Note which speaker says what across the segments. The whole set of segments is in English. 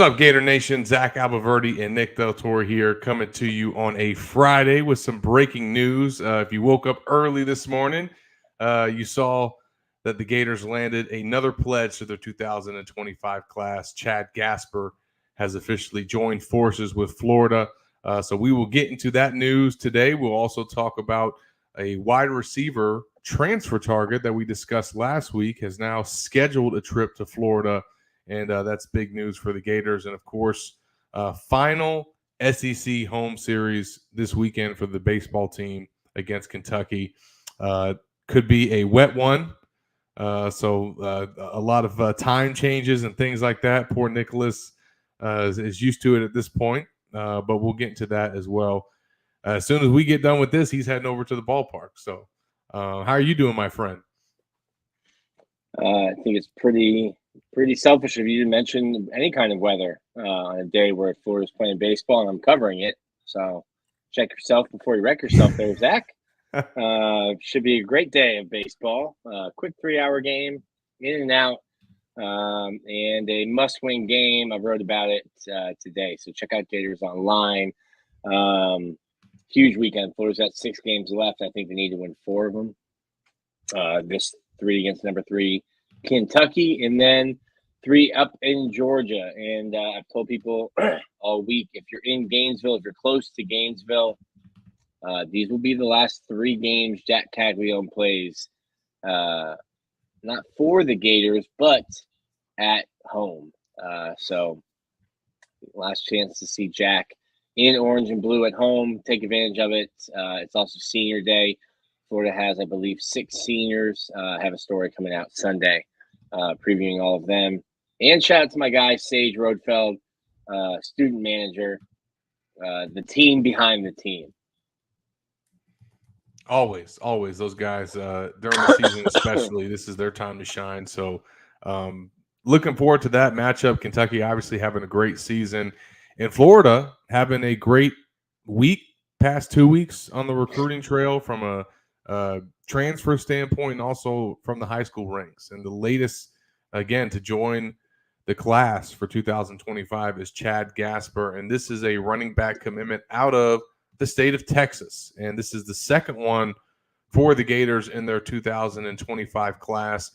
Speaker 1: What's up, Gator Nation? Zach Abolverdi and Nick Torre here, coming to you on a Friday with some breaking news. If you woke up early this morning, you saw that the Gators landed another pledge to their 2025 class. Chad Gasper has officially joined forces with Florida. So we will get into that news today. We'll also talk about a wide receiver transfer target that we discussed last week has now scheduled a trip to Florida. And that's big news for the Gators. And, of course, final SEC home series this weekend for the baseball team against Kentucky. Could be a wet one. So a lot of time changes and things like that. Poor Nicholas is used to it at this point, but we'll get into that as well. As soon as we get done with this, he's heading over to the ballpark. So how are you doing, my friend?
Speaker 2: I think it's pretty selfish of you to mention any kind of weather on a day where Florida's playing baseball and I'm covering it. So check yourself before you wreck yourself there, Zach. Should be a great day of baseball. Quick 3-hour game, in and out, and a must-win game. I wrote about it today. So check out Gators Online. Huge weekend. Florida's got 6 games left. I think they need to win 4 of them. This 3 against number 3 Kentucky, and then 3 up in Georgia. And I've told people all week, if you're in Gainesville, if you're close to Gainesville, these will be the last 3 games Jack Caglione plays, not for the Gators, but at home. So last chance to see Jack in orange and blue at home. Take advantage of it. It's also senior day. Florida has, I believe, 6 seniors. I have a story coming out Sunday previewing all of them. And shout out to my guy, Sage Rodfeld, student manager, the team behind the team.
Speaker 1: Always. Those guys, during the season especially, this is their time to shine. So looking forward to that matchup. Kentucky obviously having a great season. And Florida having a great week, past 2 weeks on the recruiting trail from a transfer standpoint and also from the high school ranks. And the latest, again, to join the class for 2025 is Chad Gasper. And this is a running back commitment out of the state of Texas. And this is the second one for the Gators in their 2025 class,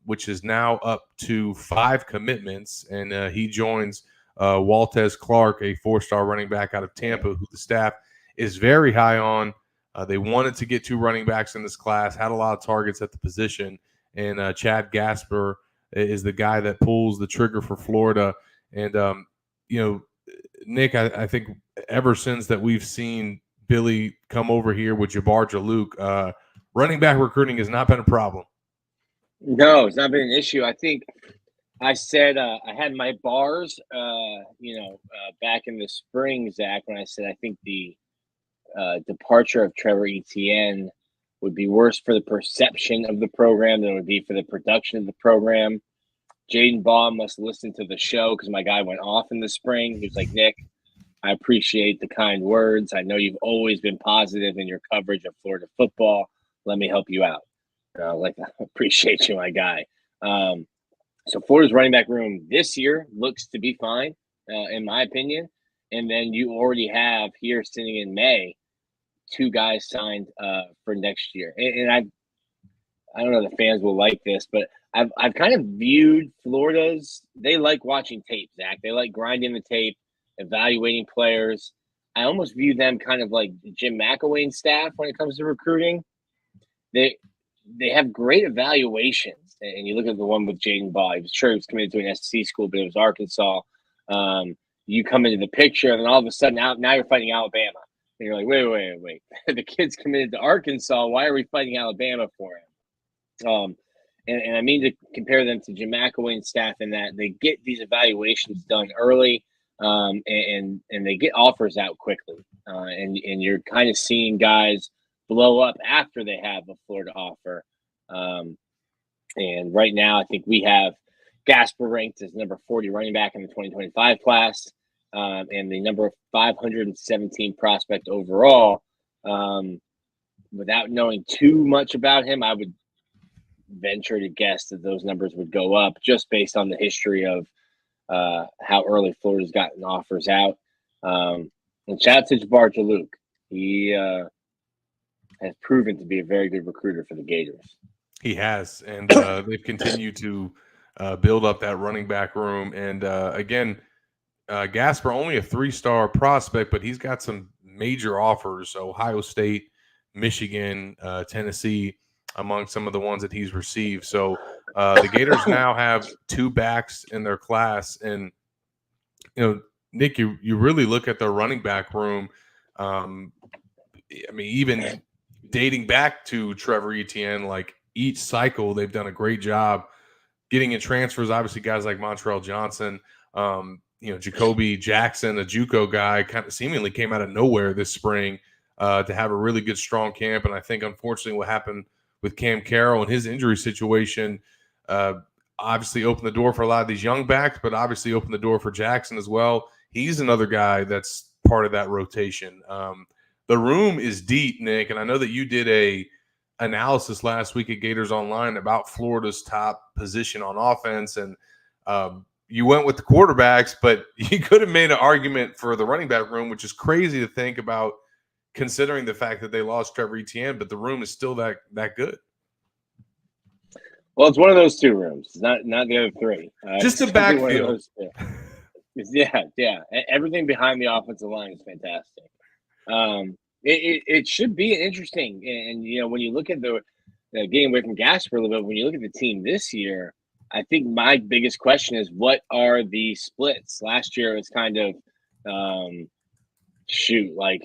Speaker 1: which is now up to 5 commitments. And he joins Waltez Clark, a 4-star running back out of Tampa, who the staff is very high on. They wanted to get 2 running backs in this class, had a lot of targets at the position, and Chad Gasper is the guy that pulls the trigger for Florida. And, Nick, I think ever since that we've seen Billy come over here with Jabbar Jalouk, running back recruiting has not been a problem.
Speaker 2: No, it's not been an issue. I think I said I had my bars, back in the spring, Zach, when I said I think the departure of Trevor Etienne would be worse for the perception of the program than it would be for the production of the program. Jaden Baum must listen to the show because my guy went off in the spring. He was like, Nick, I appreciate the kind words. I know you've always been positive in your coverage of Florida football. Let me help you out. I appreciate you, my guy. So Florida's running back room this year looks to be fine, in my opinion. And then you already have here sitting in May 2 guys signed for next year. And I don't know if the fans will like this, but I've kind of viewed Florida's – they like watching tape, Zach. They like grinding the tape, evaluating players. I almost view them kind of like Jim McElwain's staff when it comes to recruiting. They have great evaluations. And you look at the one with Jaden Baum. He was sure he was committed to an SEC school, but it was Arkansas. You come into the picture, and then all of a sudden now you're fighting Alabama. And you're like, wait. The kid's committed to Arkansas. Why are we fighting Alabama for him? And I mean to compare them to Jim McElwain's staff in that they get these evaluations done early, and they get offers out quickly. And you're kind of seeing guys blow up after they have a Florida offer. And right now, I think we have Gasper ranked as number 40 running back in the 2025 class, and the number 517 prospect overall. Without knowing too much about him, I would venture to guess that those numbers would go up just based on the history of how early Florida's gotten offers out. And shout out to Badger. He has proven to be a very good recruiter for the Gators.
Speaker 1: He has, and they've continued to build up that running back room. And again, Gasper only a 3-star prospect, but he's got some major offers: Ohio State, Michigan, Tennessee, among some of the ones that he's received. So the Gators now have 2 backs in their class, and Nick, you really look at their running back room. I mean, even dating back to Trevor Etienne, like each cycle, they've done a great job getting in transfers. Obviously, guys like Montrell Johnson, Jacoby Jackson, a JUCO guy, kind of seemingly came out of nowhere this spring to have a really good, strong camp. And I think, unfortunately, what happened with Cam Carroll and his injury situation obviously opened the door for a lot of these young backs, but obviously opened the door for Jackson as well. He's another guy that's part of that rotation. The room is deep, Nick, and I know that you did a analysis last week at Gators Online about Florida's top position on offense, and you went with the quarterbacks, but you could have made an argument for the running back room, which is crazy to think about considering the fact that they lost Trevor Etienne, but the room is still that good.
Speaker 2: Well, it's one of those 2 rooms, not the other 3.
Speaker 1: Just the backfield.
Speaker 2: Yeah. Everything behind the offensive line is fantastic. It should be interesting, and when you look at the getting away from Gasper a little bit, when you look at the team this year, I think my biggest question is what are the splits? Last year it was kind of like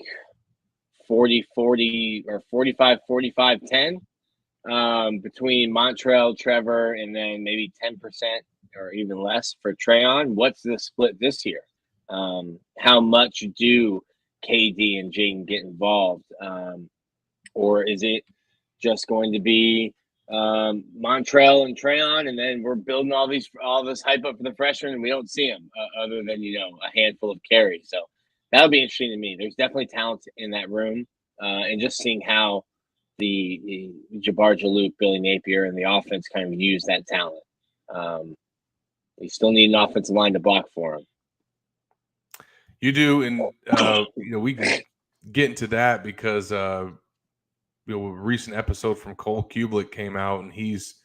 Speaker 2: 40-40 or 45-45-10 between Montrell, Trevor, and then maybe 10% or even less for Trayon. What's the split this year? How much do KD and Jaden get involved, or is it just going to be Montrell and Trayon, and then we're building all this hype up for the freshmen, and we don't see them other than a handful of carries? So that'll be interesting to me. There's definitely talent in that room, and just seeing how the Jabbar Jaloop, Billy Napier, and the offense kind of use that talent. You still need an offensive line to block for him.
Speaker 1: You do, and we can get into that because a recent episode from Cole Kublik came out, and he's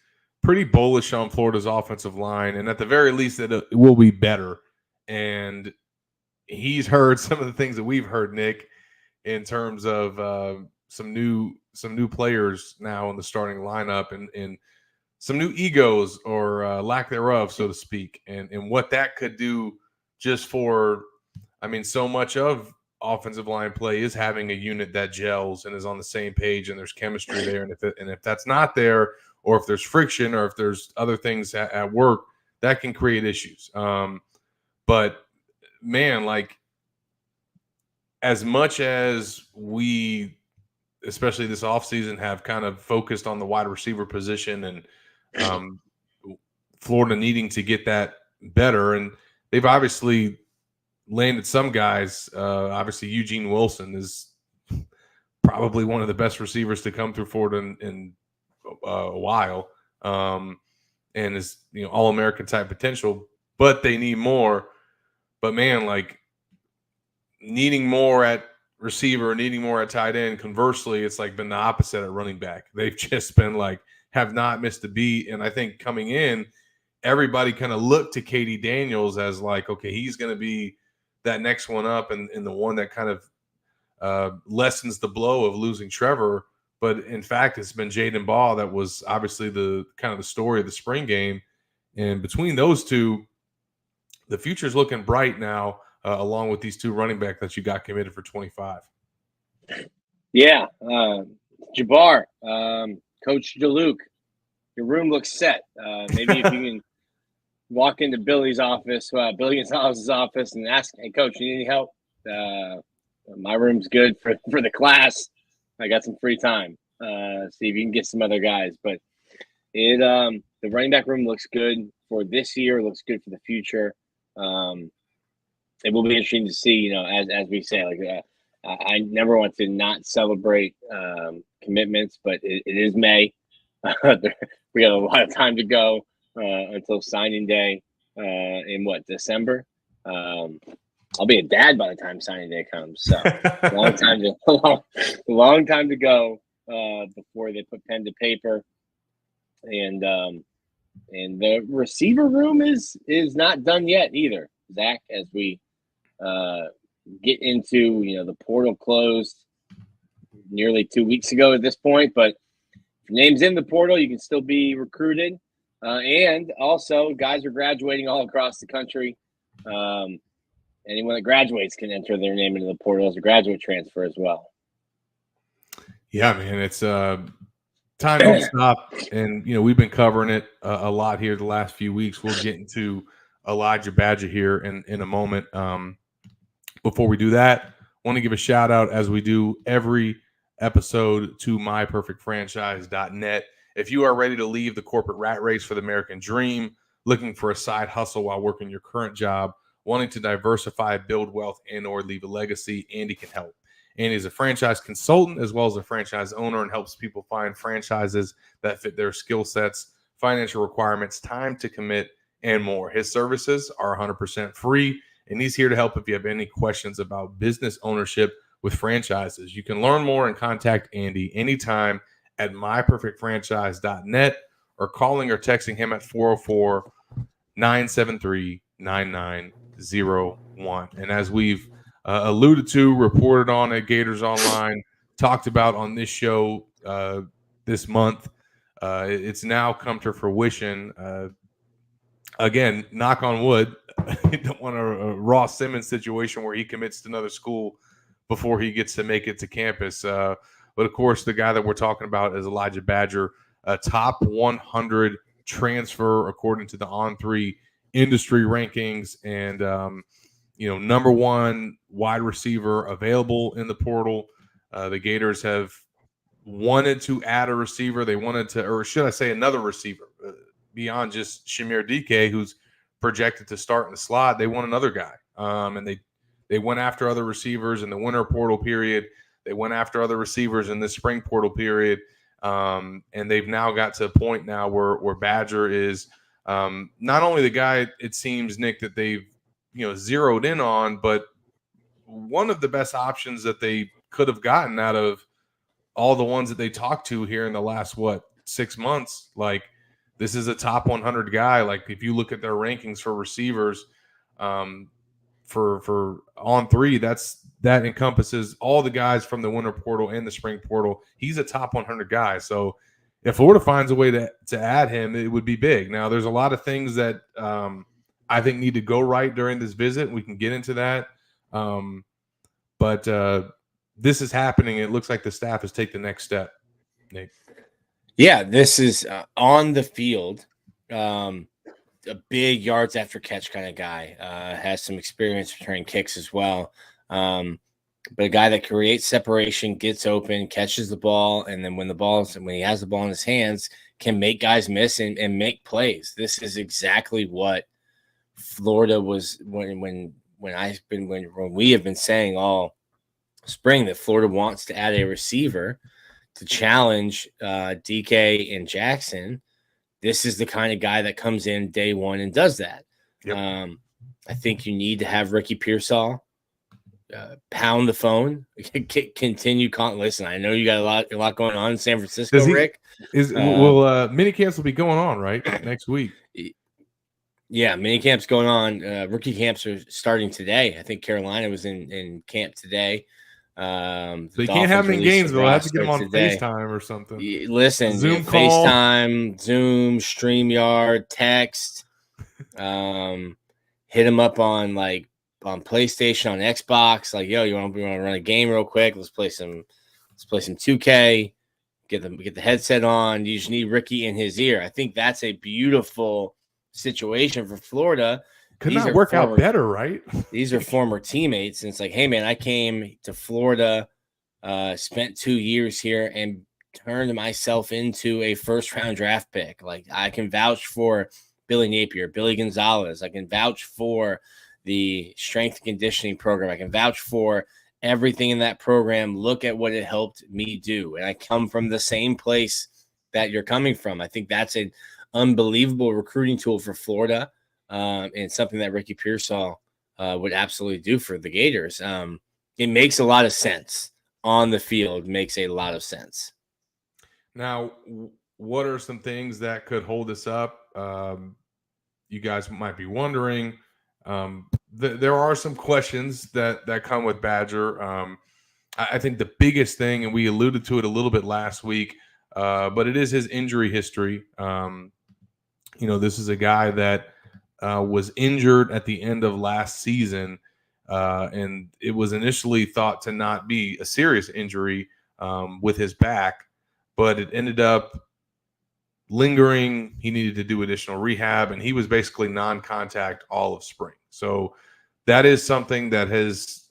Speaker 1: pretty bullish on Florida's offensive line, and at the very least, that it will be better. And he's heard some of the things that we've heard, Nick, in terms of some new players now in the starting lineup, and some new egos or lack thereof, so to speak, and what that could do just for. I mean, so much of offensive line play is having a unit that gels and is on the same page, and there's chemistry there. And if that's not there, or if there's friction, or if there's other things at work, that can create issues. But man, like as much as we, especially this offseason, have kind of focused on the wide receiver position and Florida needing to get that better, and they've obviously landed some guys. Obviously, Eugene Wilson is probably one of the best receivers to come through Florida in a while, and is All-American type potential. But they need more. But man, like needing more at receiver, needing more at tight end. Conversely, it's like been the opposite at running back. They've just been like have not missed a beat. And I think coming in, everybody kind of looked to Katie Daniels as like, okay, he's going to be that next one up and the one that kind of lessens the blow of losing Trevor. But in fact, it's been Jaden Ball that was obviously the kind of the story of the spring game. And between those two, the future's looking bright now, along with these two running backs that you got committed for 25.
Speaker 2: Yeah. Jabbar, Coach DeLuke, your room looks set. Maybe if you can walk into Billy's office, Billy Gonzalez's office, and ask, hey, Coach, you need any help? My room's good for the class. I got some free time. See if you can get some other guys. But the running back room looks good for this year, looks good for the future. It will be interesting to see, as we say, like I never want to not celebrate commitments, but it is May. We got a lot of time to go until signing day. in December. I'll be a dad by the time signing day comes. So long time to go before they put pen to paper. And the receiver room is not done yet either, Zach. As we get into the portal closed nearly 2 weeks ago at this point, but if your name's in the portal, you can still be recruited. And also, guys are graduating all across the country. Anyone that graduates can enter their name into the portal as a graduate transfer as well.
Speaker 1: Yeah, man, it's time don't stop, and we've been covering it a lot here the last few weeks. We'll get into Elijhah Badger here in a moment. Before we do that, I want to give a shout out, as we do every episode, to myperfectfranchise.net. If you are ready to leave the corporate rat race for the American dream, looking for a side hustle while working your current job, wanting to diversify, build wealth, and/or leave a legacy, Andy can help. Andy is a franchise consultant as well as a franchise owner and helps people find franchises that fit their skill sets, financial requirements, time to commit, and more. His services are 100% free, and he's here to help if you have any questions about business ownership with franchises. You can learn more and contact Andy anytime at myperfectfranchise.net or calling or texting him at 404-973-9901. And as we've alluded to, reported on at Gators Online, talked about on this show this month, it's now come to fruition. Again, knock on wood, you don't want a Ross Simmons situation where he commits to another school before he gets to make it to campus. But of course, the guy that we're talking about is Elijhah Badger, a top 100 transfer according to the On3 industry rankings, and number one wide receiver available in the portal. The Gators have wanted to add a receiver. They wanted to, or should I say, another receiver beyond just Shamir DK, who's projected to start in the slot. They want another guy, and they went after other receivers in the winter portal period. They went after other receivers in the spring portal period, and they've now got to a point now where Badger is not only the guy, it seems, Nick, that they've zeroed in on, but one of the best options that they could have gotten out of all the ones that they talked to here in the last 6 months. Like, this is a top 100 guy. Like, if you look at their rankings for receivers, for On3, that encompasses all the guys from the winter portal and the spring portal. He's a top 100 guy. So if Florida finds a way to add him, it would be big. Now, there's a lot of things that I think need to go right during this visit. We can get into that. But this is happening. It looks like the staff has taken the next step, Nick.
Speaker 3: Yeah, this is on the field. A big yards after catch kind of guy. Has some experience returning kicks as well. But a guy that creates separation, gets open, catches the ball, and then when he has the ball in his hands, can make guys miss and make plays. This is exactly what Florida was when we have been saying all spring that Florida wants to add a receiver to challenge DK and Jackson. This is the kind of guy that comes in day one and does that. Yep. I think you need to have Ricky Pearsall pound the phone, continue calling. Listen, I know you got a lot going on in San Francisco, Rick.
Speaker 1: Mini camps will be going on right next week.
Speaker 3: Yeah, mini camps going on. Rookie camps are starting today. I think Carolina was in camp today.
Speaker 1: So you can't have them in Gainesville. I have to get them on FaceTime or something.
Speaker 3: Listen, Zoom call. FaceTime, Zoom, StreamYard, text. Hit them up on PlayStation, on Xbox. Like, yo, you want to run a game real quick? Let's play some 2K. Get the headset on. You just need Ricky in his ear. I think that's a beautiful situation for Florida.
Speaker 1: Could not work out better, right?
Speaker 3: These are former teammates, and it's like, hey man, I came to Florida, spent 2 years here, and turned myself into a first-round draft pick. Like, I can vouch for Billy Napier, Billy Gonzalez. I can vouch for the strength and conditioning program. I can vouch for everything in that program. Look at what it helped me do, and I come from the same place that you're coming from. I think that's an unbelievable recruiting tool for Florida. and something that Ricky Pearsall would absolutely do for the Gators. It makes a lot of sense on the field. Makes a lot of sense.
Speaker 1: Now, what are some things that could hold us up? You guys might be wondering. There are some questions that come with Badger. I think the biggest thing, and we alluded to it a little bit last week, but it is his injury history. This is a guy that was injured at the end of last season, and it was initially thought to not be a serious injury with his back, but it ended up lingering. He needed to do additional rehab, and he was basically non-contact all of spring. So that is something that has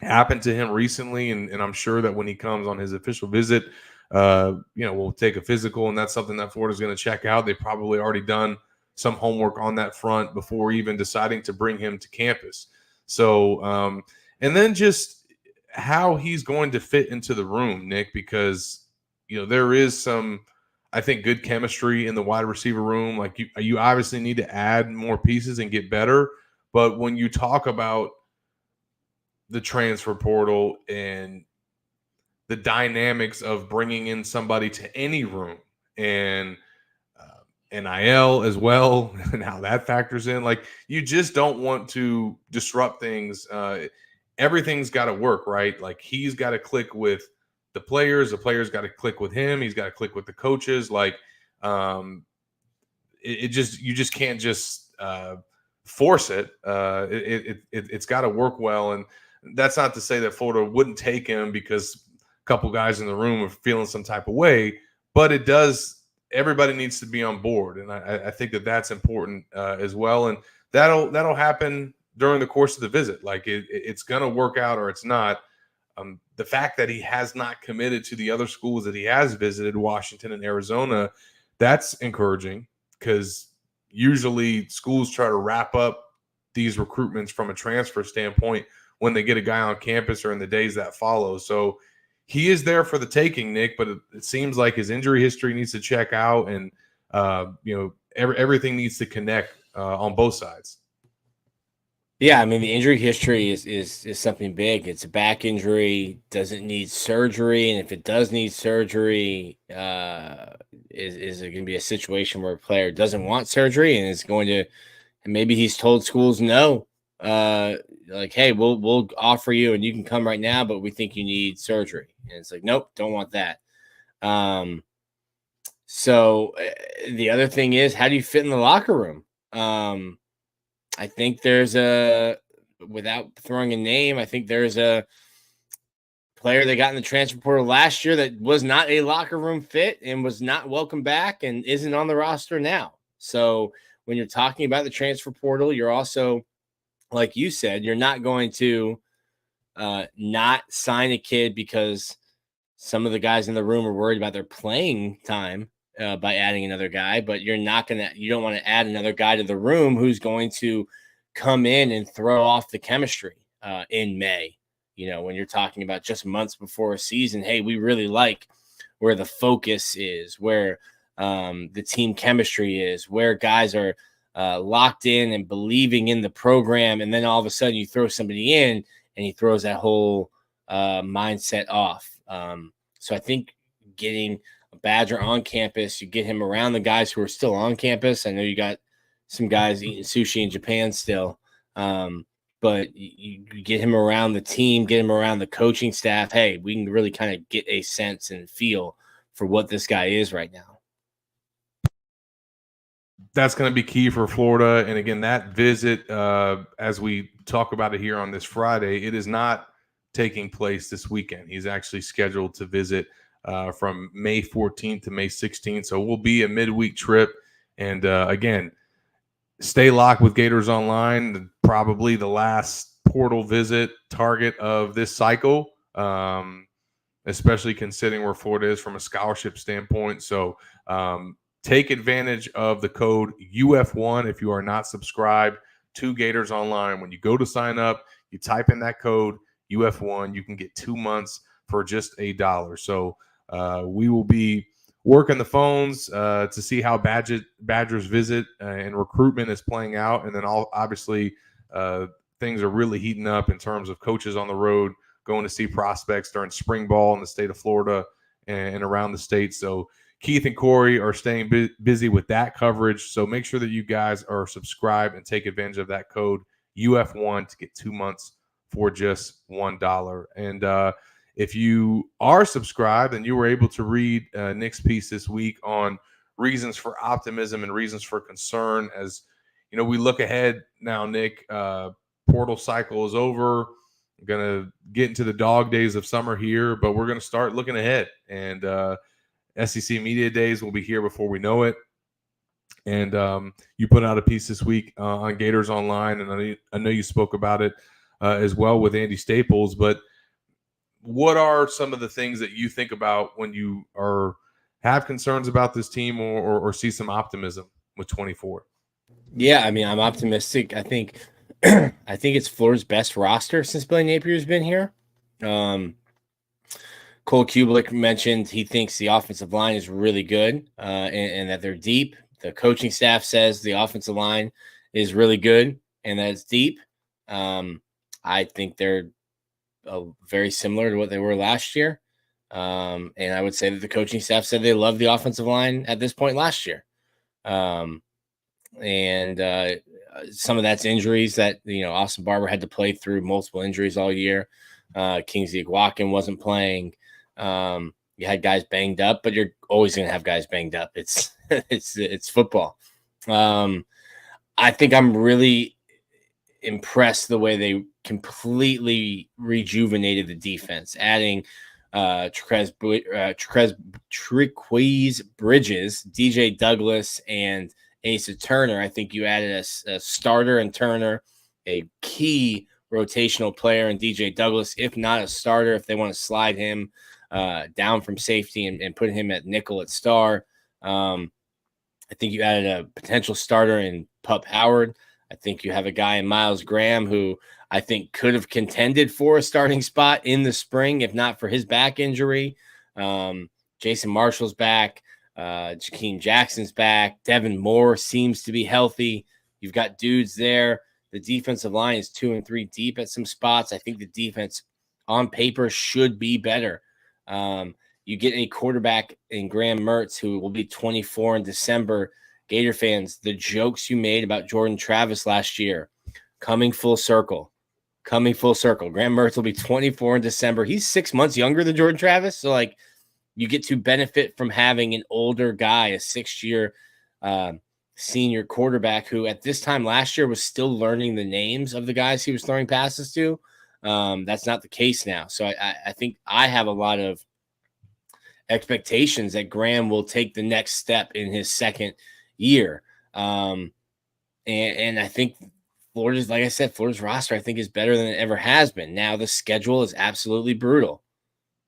Speaker 1: happened to him recently, and I'm sure that when he comes on his official visit, we'll take a physical, and that's something that Florida's going to check out. They've probably already done some homework on that front before even deciding to bring him to campus. So, and then just how he's going to fit into the room, Nick, because, there is some, I think, good chemistry in the wide receiver room. Like you obviously need to add more pieces and get better. But when you talk about the transfer portal and the dynamics of bringing in somebody to any room and NIL as well, and how that factors in, like, you just don't want to disrupt things. Everything's got to work, right? Like, he's got to click with the players got to click with him, he's got to click with the coaches. Like, you just can't just force it. It's got to work well. And that's not to say that Florida wouldn't take him because a couple guys in the room are feeling some type of way, but it does. Everybody needs to be on board, and I think that's important as well. And that'll happen during the course of the visit. Like, it's going to work out or it's not. The fact that he has not committed to the other schools that he has visited, Washington and Arizona, that's encouraging, because usually schools try to wrap up these recruitments from a transfer standpoint when they get a guy on campus or in the days that follow. So he is there for the taking, Nick, but it seems like his injury history needs to check out, and everything needs to connect on both sides.
Speaker 3: Yeah, I mean, the injury history is something big. It's a back injury, doesn't need surgery, and if it does need surgery, is it going to be a situation where a player doesn't want surgery and is going to, and maybe he's told schools no, like, hey, we'll offer you and you can come right now, but we think you need surgery, and it's like, nope, don't want that. So the other thing is, how do you fit in the locker room? I think without throwing a name, I think there's a player that got in the transfer portal last year that was not a locker room fit and was not welcome back and isn't on the roster now. So when you're talking about the transfer portal, you're also, like you said, you're not going to not sign a kid because some of the guys in the room are worried about their playing time by adding another guy, but you don't want to add another guy to the room who's going to come in and throw off the chemistry in May. When you're talking about just months before a season, hey, we really like where the focus is, where the team chemistry is, where guys are locked in and believing in the program. And then all of a sudden you throw somebody in and he throws that whole mindset off. So I think getting a Badger on campus, you get him around the guys who are still on campus. I know you got some guys eating sushi in Japan still, but you get him around the team, get him around the coaching staff. Hey, we can really kind of get a sense and feel for what this guy is right now.
Speaker 1: That's going to be key for Florida. And again, that visit, as we talk about it here on this Friday, it is not taking place this weekend. He's actually scheduled to visit from May 14th to May 16th. So it will be a midweek trip. And again, stay locked with Gators Online, probably the last portal visit target of this cycle, especially considering where Florida is from a scholarship standpoint. So take advantage of the code UF1 if you are not subscribed to Gators Online. When you go to sign up, you type in that code UF1. You can get 2 months for just $1. So we will be working the phones to see how Badgers visit and recruitment is playing out. And then obviously things are really heating up in terms of coaches on the road going to see prospects during spring ball in the state of Florida and around the state. So Keith and Corey are staying busy with that coverage. So make sure that you guys are subscribed and take advantage of that code UF1 to get 2 months for just $1. And if you are subscribed and you were able to read Nick's piece this week on reasons for optimism and reasons for concern, as you know, we look ahead now, Nick, portal cycle is over. We're going to get into the dog days of summer here, but we're going to start looking ahead. And SEC Media Days will be here before we know it. And you put out a piece this week on Gators Online, and I know you spoke about it as well with Andy Staples. But what are some of the things that you think about when you have concerns about this team or see some optimism with 24?
Speaker 3: Yeah, I mean, I'm optimistic. I think it's Florida's best roster since Billy Napier's been here. Cole Kublik mentioned he thinks the offensive line is really good and that they're deep. The coaching staff says the offensive line is really good and that it's deep. I think they're very similar to what they were last year. And I would say that the coaching staff said they love the offensive line at this point last year. And some of that's injuries that, Austin Barber had to play through multiple injuries all year. Kingsley Igwakin wasn't playing. You had guys banged up, but you're always going to have guys banged up. It's football. I think I'm really impressed the way they completely rejuvenated the defense, adding Trequez Bridges, DJ Douglas, and Asa Turner. I think you added a starter in Turner, a key rotational player in DJ Douglas, if not a starter, if they want to slide him down from safety and put him at nickel at star. I think you added a potential starter in Pup Howard. I think you have a guy in Miles Graham who I think could have contended for a starting spot in the spring, if not for his back injury. Jason Marshall's back. Jakeem Jackson's back. Devin Moore seems to be healthy. You've got dudes there. The defensive line is 2 and 3 deep at some spots. I think the defense on paper should be better. You get a quarterback in Graham Mertz who will be 24 in December. Gator fans, the jokes you made about Jordan Travis last year, coming full circle. Graham Mertz will be 24 in December. He's 6 months younger than Jordan Travis. So, you get to benefit from having an older guy, a 6-year senior quarterback who at this time last year was still learning the names of the guys he was throwing passes to. That's not the case now. So I think I have a lot of expectations that Graham will take the next step in his second year. And I think Florida's, like I said, Florida's roster, I think, is better than it ever has been. Now the schedule is absolutely brutal.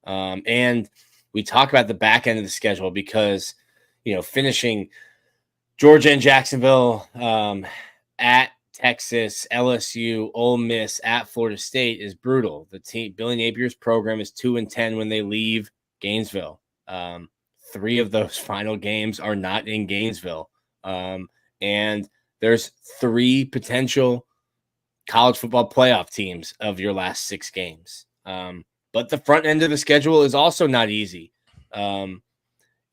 Speaker 3: And we talk about the back end of the schedule because, finishing Georgia and Jacksonville at Texas, LSU, Ole Miss, at Florida State is brutal. The team, Billy Napier's program is 2 and 10 when they leave Gainesville. 3 of those final games are not in Gainesville. And there's 3 potential college football playoff teams of your last 6 games. But the front end of the schedule is also not easy.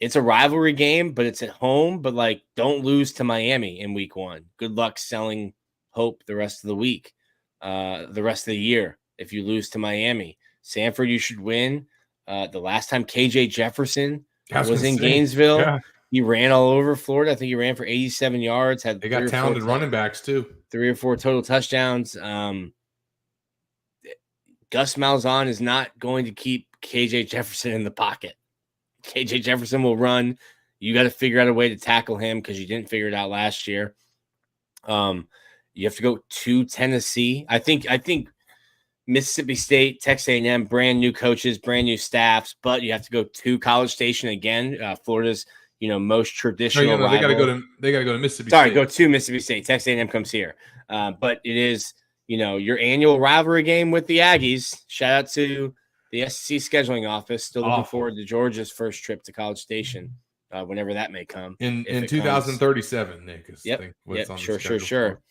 Speaker 3: It's a rivalry game, but it's at home. But don't lose to Miami in week 1. Good luck selling hope the rest of the week, the rest of the year. If you lose to Miami, Sanford, you should win. The last time KJ Jefferson was in Gainesville, he ran all over Florida. I think he ran for 87 yards.
Speaker 1: They got talented running backs too. 3
Speaker 3: or 4 total touchdowns. Gus Malzahn is not going to keep KJ Jefferson in the pocket. KJ Jefferson will run. You got to figure out a way to tackle him because you didn't figure it out last year. You have to go to Tennessee. I think Mississippi State, Texas A&M, brand new coaches, brand new staffs, but you have to go to College Station again. Florida's most traditional.
Speaker 1: They got to go to Mississippi.
Speaker 3: Sorry,
Speaker 1: State.
Speaker 3: Go to Mississippi State. Texas A&M comes here, but it is your annual rivalry game with the Aggies. Shout out to the SEC scheduling office. Still looking forward to Georgia's first trip to College Station. whenever that may come.
Speaker 1: In 2037, Nick.
Speaker 3: Yep.
Speaker 1: Sure.
Speaker 3: Sure.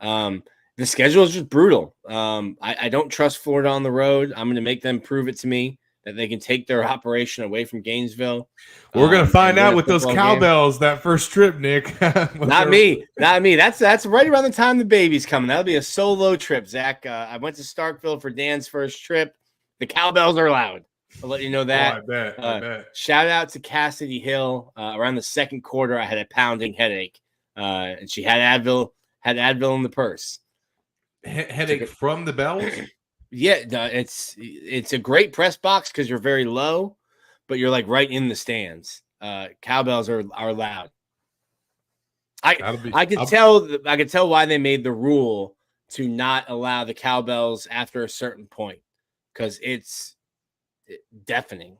Speaker 3: The schedule is just brutal. I don't trust Florida on the road. I'm going to make them prove it to me that they can take their operation away from Gainesville.
Speaker 1: We're going to find out with those cowbells that first trip, Nick.
Speaker 3: Not me. That's right around the time the baby's coming. That'll be a solo trip, Zach. I went to Starkville for Dan's first trip. The cowbells are loud. I'll let you know that.
Speaker 1: Oh, I bet.
Speaker 3: Shout out to Cassidy Hill. Around the second quarter, I had a pounding headache, and she had Advil in the purse.
Speaker 1: Headache from the bells?
Speaker 3: Yeah, it's a great press box because you're very low, but you're like right in the stands. Cowbells are loud. I could tell why they made the rule to not allow the cowbells after a certain point because it's deafening.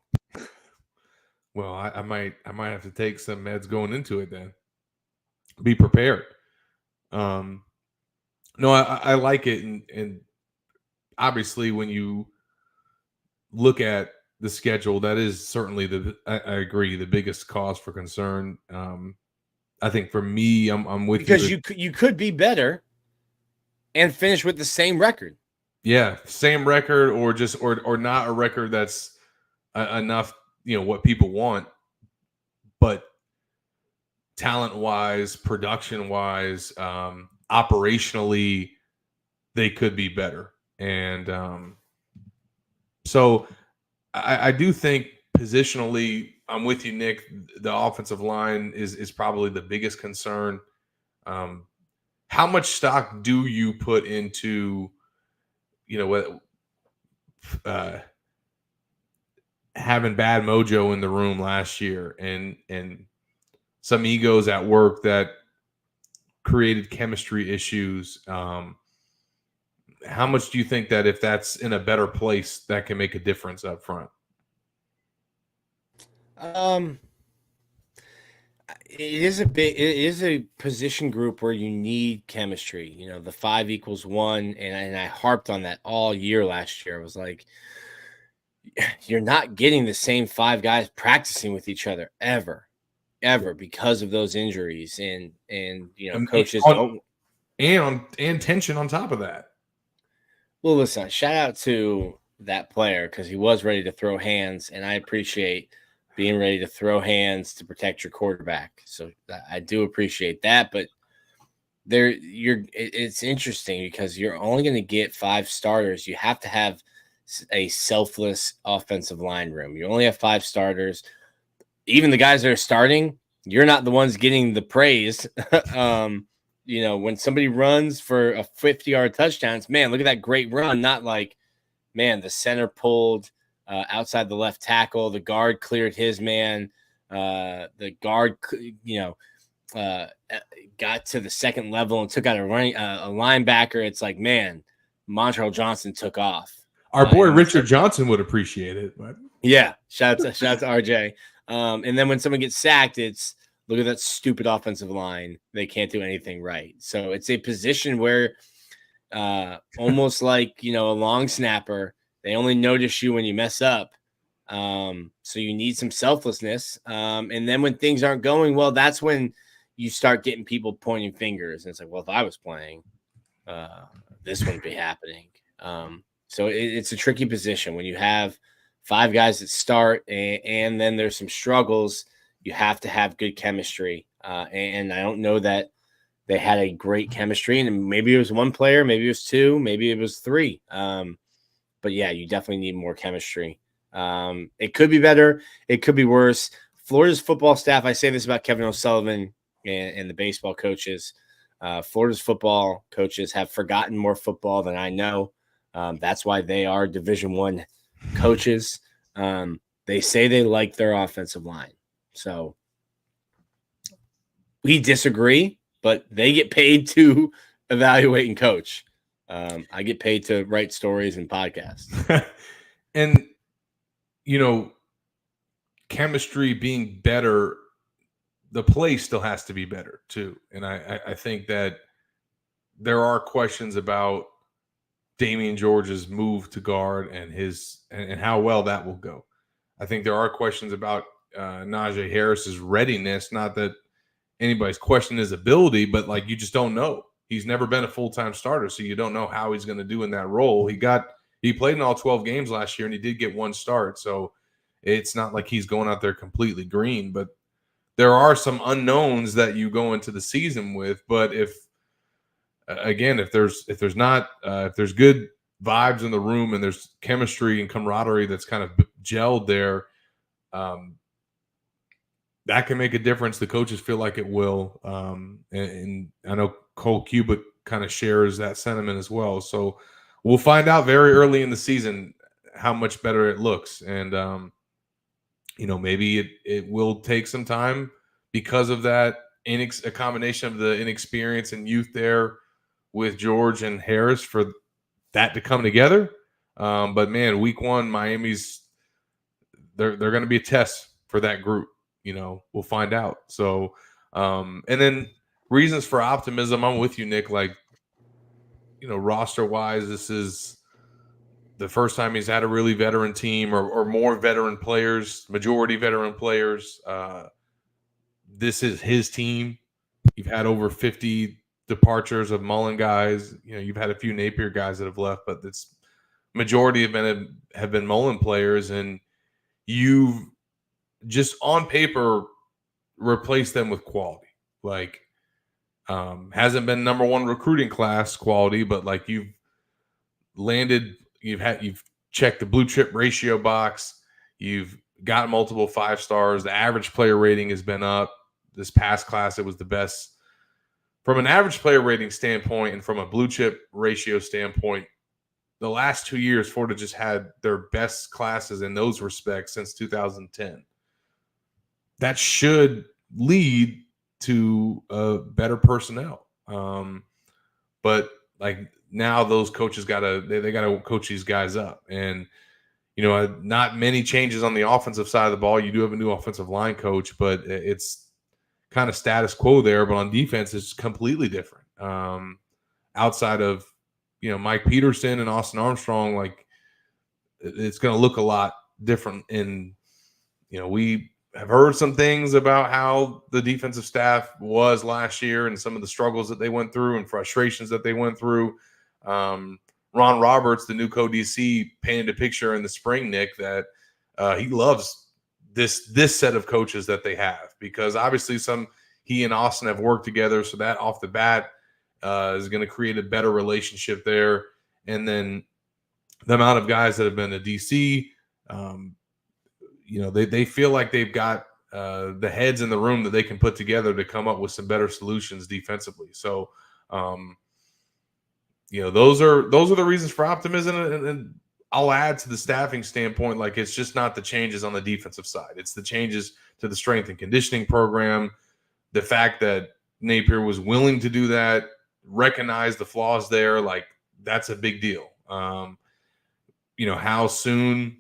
Speaker 1: Well, I might have to take some meds going into it then. Be prepared. No, I like it, and obviously when you look at the schedule, that is certainly I agree, the biggest cause for concern. I think for me, I'm with you
Speaker 3: because you could be better and finish with the same record.
Speaker 1: Yeah, same record or not a record that's enough, what people want, but talent-wise, production-wise, operationally, they could be better. And so I do think positionally, I'm with you, Nick. The offensive line is probably the biggest concern. How much stock do you put into, having bad mojo in the room last year and some egos at work that created chemistry issues? How much do you think that if that's in a better place, that can make a difference up front?
Speaker 3: It is a position group where you need chemistry. The 5 equals 1, and I harped on that all year last year. I was like, you're not getting the same 5 guys practicing with each other ever because of those injuries and coaches
Speaker 1: and tension on top of that.
Speaker 3: Well, listen, shout out to that player because he was ready to throw hands, and I appreciate being ready to throw hands to protect your quarterback. So I do appreciate that, but it's interesting because you're only going to get 5 starters. You have to have a selfless offensive line room. You only have 5 starters. Even the guys that are starting, you're not the ones getting the praise. When somebody runs for a 50-yard touchdown, it's, man, look at that great run. Not like, man, the center pulled outside the left tackle. The guard cleared his man. The guard, got to the second level and took out a linebacker. It's like, man, Montrell Johnson took off.
Speaker 1: Our boy Richard Johnson would appreciate it. But
Speaker 3: yeah, shout out to RJ. And then when someone gets sacked, it's, look at that stupid offensive line. They can't do anything right. So it's a position where almost like, a long snapper, they only notice you when you mess up. So you need some selflessness. And then when things aren't going well, that's when you start getting people pointing fingers. And it's like, well, if I was playing, this wouldn't be happening. So it's a tricky position when you have 5 guys that start and then there's some struggles. You have to have good chemistry. And I don't know that they had a great chemistry. And maybe it was 1 player, maybe it was 2, maybe it was 3. But yeah, you definitely need more chemistry. It could be better. It could be worse. Florida's football staff, I say this about Kevin O'Sullivan and the baseball coaches. Florida's football coaches have forgotten more football than I know. That's why they are Division I coaches. They say they like their offensive line. So we disagree, but they get paid to evaluate and coach. I get paid to write stories and podcasts.
Speaker 1: And, chemistry being better, the play still has to be better too. And I think that there are questions about Damian George's move to guard and how well that will go. I think there are questions about Najee Harris's readiness. Not that anybody's questioning his ability, but like you just don't know. He's never been a full-time starter, so you don't know how he's going to do in that role. He played in all 12 games last year, and he did get one start, so it's not like he's going out there completely green. But there are some unknowns that you go into the season with. But if there's good vibes in the room and there's chemistry and camaraderie that's kind of gelled there, that can make a difference. The coaches feel like it will. And I know Cole Cubic kind of shares that sentiment as well. So we'll find out very early in the season how much better it looks. And, maybe it will take some time because of that, a combination of the inexperience and youth there with George and Harris for that to come together. But, man, week one, Miami's they're going to be a test for that group. We'll find out. So, and then reasons for optimism. I'm with you, Nick. Like, roster wise, this is the first time he's had a really veteran team or more veteran players, majority veteran players. This is his team. You've had over 50 departures of Mullen guys. You've had a few Napier guys that have left, but it's majority have been Mullen players, and you've just on paper replace them with quality. Like, hasn't been number one recruiting class quality, but like you've checked the blue chip ratio box. You've got multiple 5 stars. The average player rating has been up. This past class, it was the best from an average player rating standpoint, and from a blue chip ratio standpoint. The last 2 years, Florida just had their best classes in those respects since 2010. That should lead to better personnel. But like now those coaches they gotta coach these guys up. And, not many changes on the offensive side of the ball. You do have a new offensive line coach, but it's kind of status quo there. But on defense, it's completely different. Outside of, Mike Peterson and Austin Armstrong, like it's going to look a lot different. And, we have heard some things about how the defensive staff was last year and some of the struggles that they went through and frustrations that they went through. Ron Roberts, the new co-DC, painted a picture in the spring, Nick, that he loves this set of coaches that they have, because obviously he and Austin have worked together. So that off the bat is going to create a better relationship there. And then the amount of guys that have been to DC, they feel like they've got the heads in the room that they can put together to come up with some better solutions defensively. So, those are the reasons for optimism. And I'll add to the staffing standpoint, like it's just not the changes on the defensive side. It's the changes to the strength and conditioning program. The fact that Napier was willing to do that, recognize the flaws there, like that's a big deal. How soon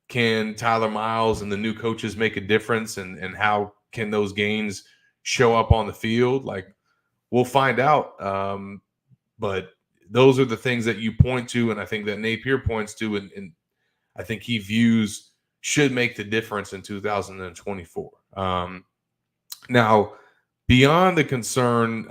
Speaker 1: can Tyler Miles and the new coaches make a difference, and how can those gains show up on the field? Like, we'll find out. But those are the things that you point to, and I think that Napier points to, and I think he views should make the difference in 2024. Now, beyond the concern,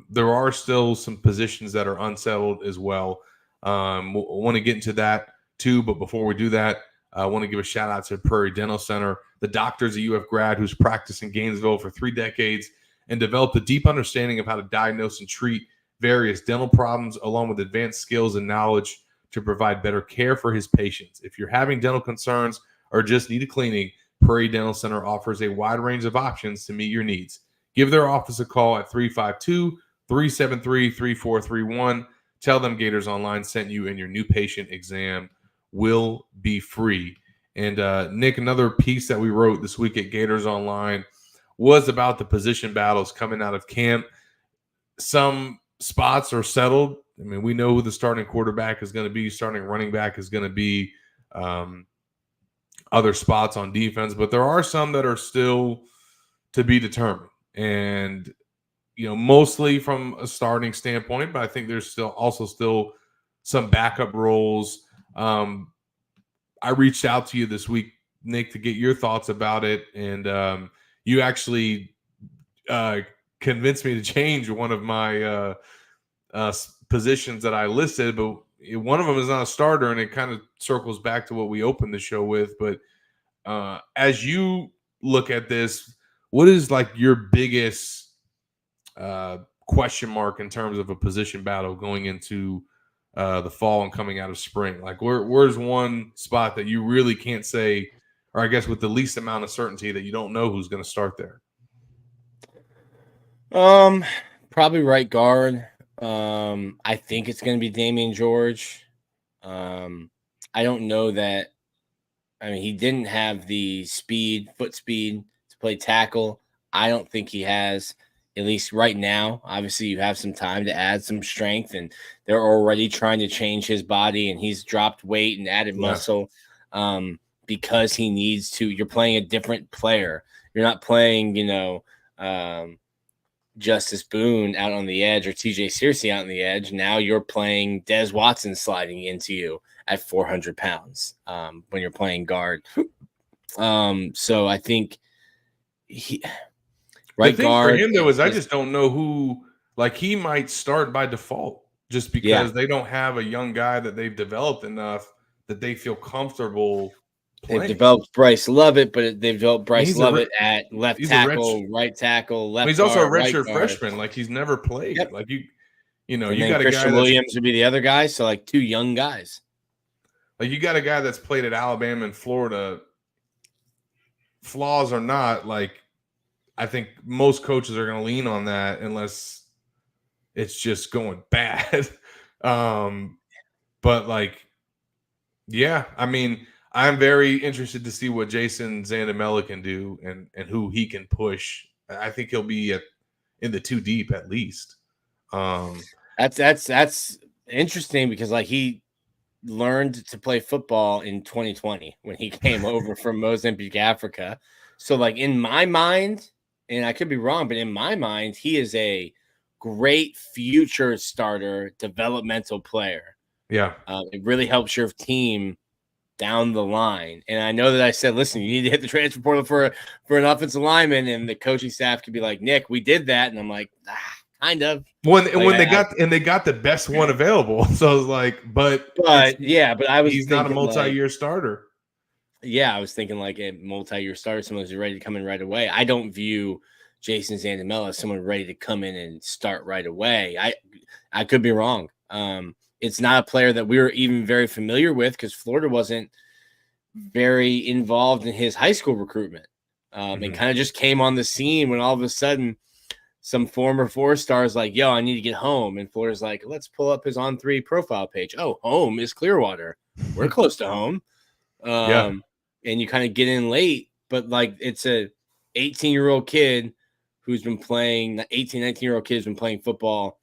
Speaker 1: there are still some positions that are unsettled as well. We'll want to get into that too, but before we do that, I want to give a shout out to Prairie Dental Center. The doctor's a UF grad who's practiced in Gainesville for 3 decades and developed a deep understanding of how to diagnose and treat various dental problems, along with advanced skills and knowledge to provide better care for his patients. If you're having dental concerns or just need a cleaning, Prairie Dental Center offers a wide range of options to meet your needs. Give their office a call at 352-373-3431. Tell them Gators Online sent you, and your new patient exam will be free. And Nick, another piece that we wrote this week at Gators Online was about the position battles coming out of camp. Some spots are settled. I mean, we know who the starting quarterback is going to be, starting running back is going to be, other spots on defense, but there are some that are still to be determined. And, mostly from a starting standpoint, but I think there's still some backup roles. I reached out to you this week, Nick, to get your thoughts about it. And you actually convinced me to change one of my positions that I listed, but one of them is not a starter, and it kind of circles back to what we opened the show with. But as you look at this, what is like your biggest question mark in terms of a position battle going into the fall and coming out of spring? Like where's one spot that you really can't say, or I guess with the least amount of certainty that you don't know who's going to start there?
Speaker 3: Probably right guard. I think it's going to be Damian George. I don't know that. I mean, he didn't have the foot speed to play tackle. I don't think he has, at least right now. Obviously, you have some time to add some strength, and they're already trying to change his body, and he's dropped weight and added muscle because he needs to. You're playing a different player. You're not playing, Justice Boone out on the edge or TJ Searcy out on the edge. Now you're playing Des Watson sliding into you at 400 pounds when you're playing guard. So I think right guard
Speaker 1: for him though is I just don't know who. Like he might start by default just because they don't have a young guy that they've developed enough that they feel comfortable.
Speaker 3: They've developed Bryce Lovett, but they've developed Bryce Lovett at left tackle, right tackle, left.
Speaker 1: He's also a redshirt freshman. Like he's never played.
Speaker 3: Yep.
Speaker 1: Like you
Speaker 3: and
Speaker 1: got
Speaker 3: then
Speaker 1: a
Speaker 3: Christian
Speaker 1: guy
Speaker 3: Williams would be the other guy. So like two young guys.
Speaker 1: Like you got a guy that's played at Alabama and Florida. Flaws or not, like I think most coaches are going to lean on that unless it's just going bad. But like, yeah, I mean. I'm very interested to see what Jason Zandamela can do and who he can push. I think he'll be in the 2 deep at least.
Speaker 3: That's interesting because like he learned to play football in 2020 when he came over from Mozambique, Africa. So like in my mind, and I could be wrong, but in my mind, he is a great future starter, developmental player.
Speaker 1: Yeah,
Speaker 3: it really helps your team down the line. And I know that I said, listen, you need to hit the transfer portal for an offensive lineman, and the coaching staff could be like, Nick, we did that. And I'm like, kind of.
Speaker 1: When they got the best one available. So I was like, but he's not a multi-year starter.
Speaker 3: Yeah, I was thinking like a multi-year starter, someone who's ready to come in right away. I don't view Jason Zandamela as someone ready to come in and start right away. I could be wrong. It's not a player that we were even very familiar with because Florida wasn't very involved in his high school recruitment and kind of just came on the scene when all of a sudden some former 4-stars like, yo, I need to get home. And Florida's like, let's pull up his On3 profile page. Oh, home is Clearwater. We're close to home. And you kind of get in late, but like it's a 18-year-old kid who's been playing, 19-year-old kid who's been playing football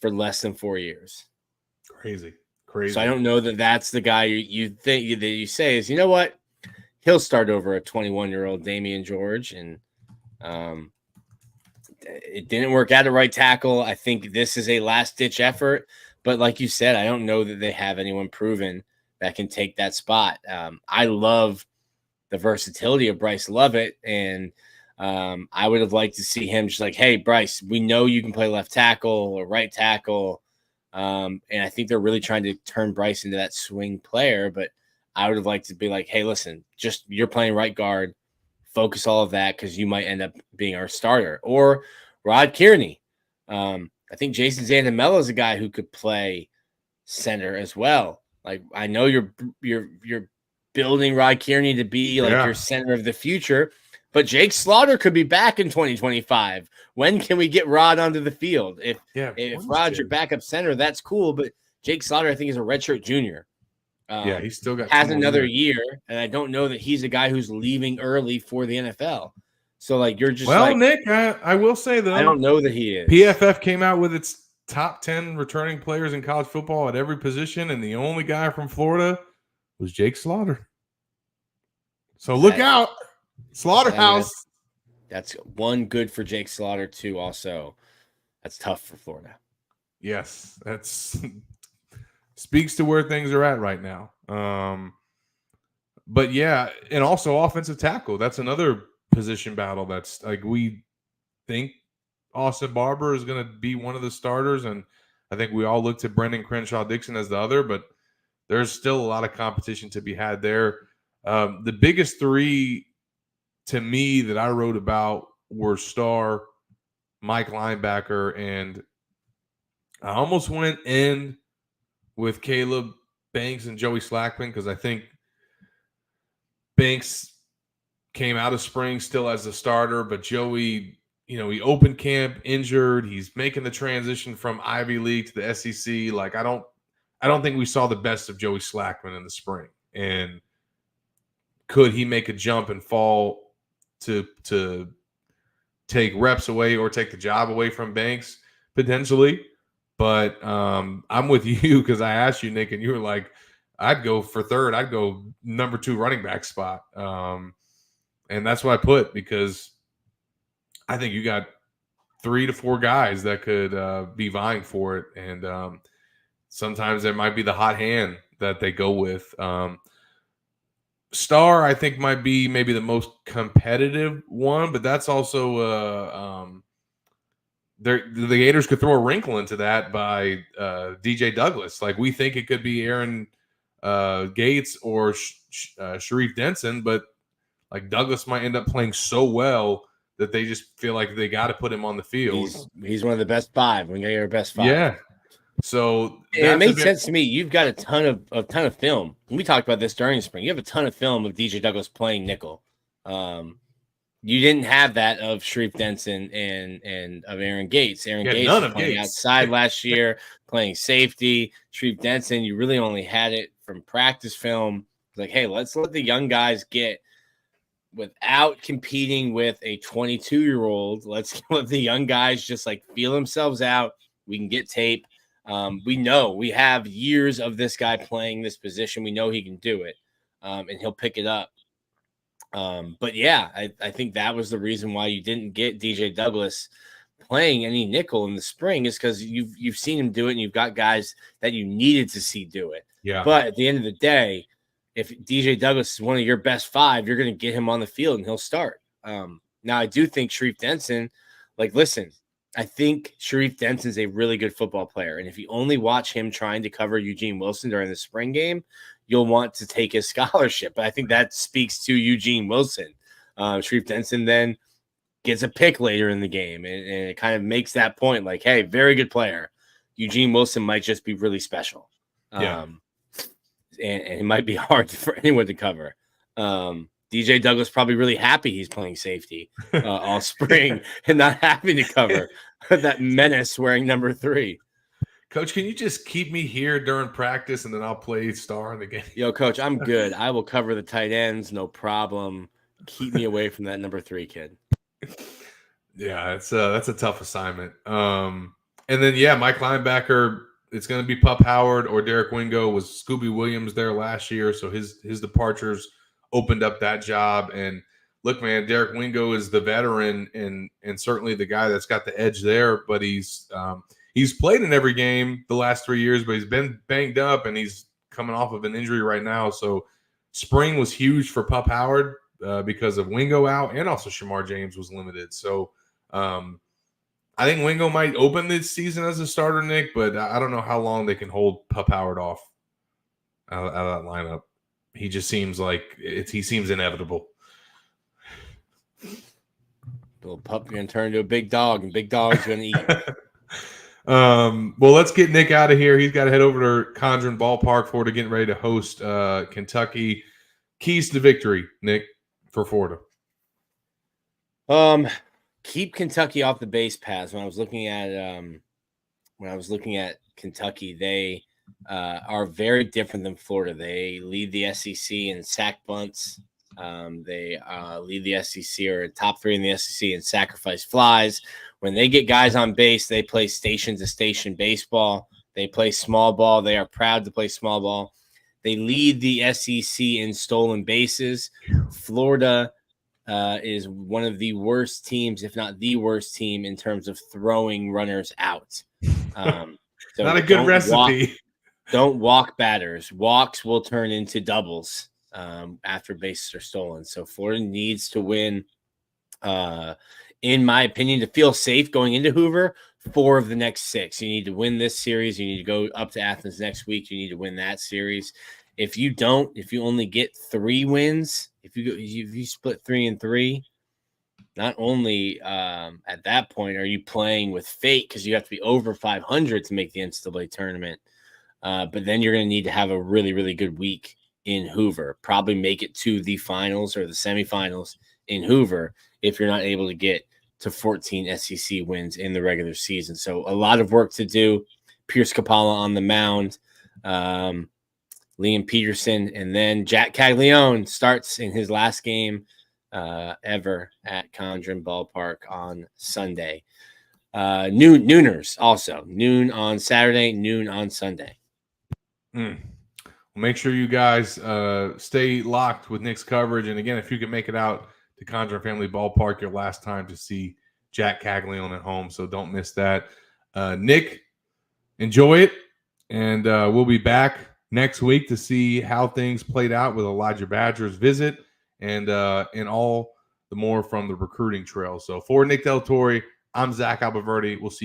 Speaker 3: for less than 4 years.
Speaker 1: Crazy.
Speaker 3: So I don't know that that's the guy you think that you say is, you know what, he'll start over a 21-year-old Damian George, and it didn't work out at right tackle. I think this is a last-ditch effort, but like you said, I don't know that they have anyone proven that can take that spot. I love the versatility of Bryce Lovett, and I would have liked to see him just like, hey, Bryce, we know you can play left tackle or right tackle. And I think they're really trying to turn Bryce into that swing player, but I would have liked to be like, hey, listen, just you're playing right guard, focus all of that because you might end up being our starter. Or Rod Kearney. I think Jason Zandamela is a guy who could play center as well. Like I know you're building Rod Kearney to be like your center of the future, but Jake Slaughter could be back in 2025. When can we get Rod onto the field? If Rod's your backup center, that's cool. But Jake Slaughter, I think, is a redshirt junior.
Speaker 1: He's still got
Speaker 3: has another year, and I don't know that he's a guy who's leaving early for the NFL. So, like, you're just
Speaker 1: Nick, I will say though,
Speaker 3: I don't know that he is.
Speaker 1: PFF came out with its top 10 returning players in college football at every position, and the only guy from Florida was Jake Slaughter. So look out, Slaughterhouse.
Speaker 3: That's one good for Jake Slaughter too. Also, that's tough for Florida.
Speaker 1: Yes, that's speaks to where things are at right now. But yeah, and also offensive tackle. That's another position battle. That's like we think Austin Barber is going to be one of the starters, and I think we all looked at Brendan Crenshaw Dixon as the other, but there's still a lot of competition to be had there. The biggest three to me that I wrote about were Starr, Mike Linebacker, and I almost went in with Caleb Banks and Joey Slackman because I think Banks came out of spring still as a starter, but Joey, he opened camp injured. He's making the transition from Ivy League to the SEC. Like I don't think we saw the best of Joey Slackman in the spring. And could he make a jump and fall to take reps away or take the job away from Banks potentially? But I'm with you because I asked you, Nick, and you were like, I'd go for third. I'd go number 2 running back spot. And that's what I put because I think you got 3 to 4 guys that could be vying for it. And sometimes there might be the hot hand that they go with. Starr, I think, might be maybe the most competitive one, but that's also the Gators could throw a wrinkle into that by DJ Douglas. Like we think it could be Aaron Gates or Sharif Denson, but like Douglas might end up playing so well that they just feel like they got to put him on the field.
Speaker 3: He's one of the best 5. We got your best 5.
Speaker 1: Yeah. So
Speaker 3: it made sense to me. You've got a ton of film. We talked about this during the spring. You have a ton of film of DJ Douglas playing nickel. You didn't have that of Sharif Denson and of Aaron Gates. Aaron Gates was playing outside last year, playing safety. Sharif Denson, you really only had it from practice film. Like, hey, let's let the young guys get without competing with a 22-year-old. Let's let the young guys just like feel themselves out. We can get tape. We know we have years of this guy playing this position. We know he can do it, and he'll pick it up. But yeah, I think that was the reason why you didn't get DJ Douglas playing any nickel in the spring is because you've seen him do it, and you've got guys that you needed to see do it.
Speaker 1: Yeah.
Speaker 3: But at the end of the day, if DJ Douglas is one of your best 5, you're going to get him on the field and he'll start. Now, I do think Sharif Denson, listen, I think Sharif Denson's a really good football player. And if you only watch him trying to cover Eugene Wilson during the spring game, you'll want to take his scholarship. But I think that speaks to Eugene Wilson. Sharif Denson then gets a pick later in the game. And it kind of makes that point like, hey, very good player. Eugene Wilson might just be really special.
Speaker 1: Yeah.
Speaker 3: And it might be hard for anyone to cover. DJ Douglas probably really happy he's playing safety all spring and not having to cover that menace wearing number 3.
Speaker 1: Coach, can you just keep me here during practice and then I'll play Starr in the game?
Speaker 3: Yo, Coach, I'm good. I will cover the tight ends, no problem. Keep me away from that number 3 kid.
Speaker 1: Yeah, that's a tough assignment. And then Mike Linebacker. It's going to be Pup Howard or Derek Wingo. Was Scooby Williams there last year, so his departures opened up that job. And look, man, Derek Wingo is the veteran and certainly the guy that's got the edge there. But he's played in every game the last 3 years, but he's been banged up and he's coming off of an injury right now. So spring was huge for Pup Howard because of Wingo out, and also Shamar James was limited. So I think Wingo might open this season as a starter, Nick, but I don't know how long they can hold Pup Howard off out of that lineup. He just seems like he seems inevitable.
Speaker 3: Little pup going to turn into a big dog, and big dog's going to eat.
Speaker 1: Well, let's get Nick out of here. He's got to head over to Condren Ballpark for getting ready to host Kentucky. Keys to victory, Nick, for Florida.
Speaker 3: Keep Kentucky off the base paths. When I was looking at Kentucky, they are very different than Florida. They lead the SEC in sack bunts. They lead the SEC or top 3 in the SEC in sacrifice flies. When they get guys on base, they play station to station baseball. They play small ball. They are proud to play small ball. They lead the SEC in stolen bases. Florida is one of the worst teams, if not the worst team, in terms of throwing runners out. So
Speaker 1: not a good recipe.
Speaker 3: Don't walk batters. Walks will turn into doubles. after bases are stolen. So Florida needs to win, in my opinion, to feel safe going into Hoover. 4 of the next 6. You need to win this series. You need to go up to Athens next week. You need to win that series. If you don't, if you only get 3 wins, if you split 3-3, not only at that point are you playing with fate because you have to be over 500 to make the NCAA tournament, but then you're going to need to have a really, really good week in Hoover. Probably make it to the finals or the semifinals in Hoover if you're not able to get to 14 SEC wins in the regular season. So a lot of work to do. Pierce Capalla on the mound, Liam Peterson, and then Jack Caglione starts in his last game ever at Condren Ballpark on Sunday. Nooners also. Noon on Saturday, noon on Sunday.
Speaker 1: Well, make sure you guys stay locked with Nick's coverage. And again, if you can make it out to Condren Family Ballpark, your last time to see Jack Caglione at home. So don't miss that. Nick, enjoy it. And we'll be back next week to see how things played out with Elijhah Badger's visit and all the more from the recruiting trail. So for Nick Del Torre, I'm Zach Abolverdi. We'll see you.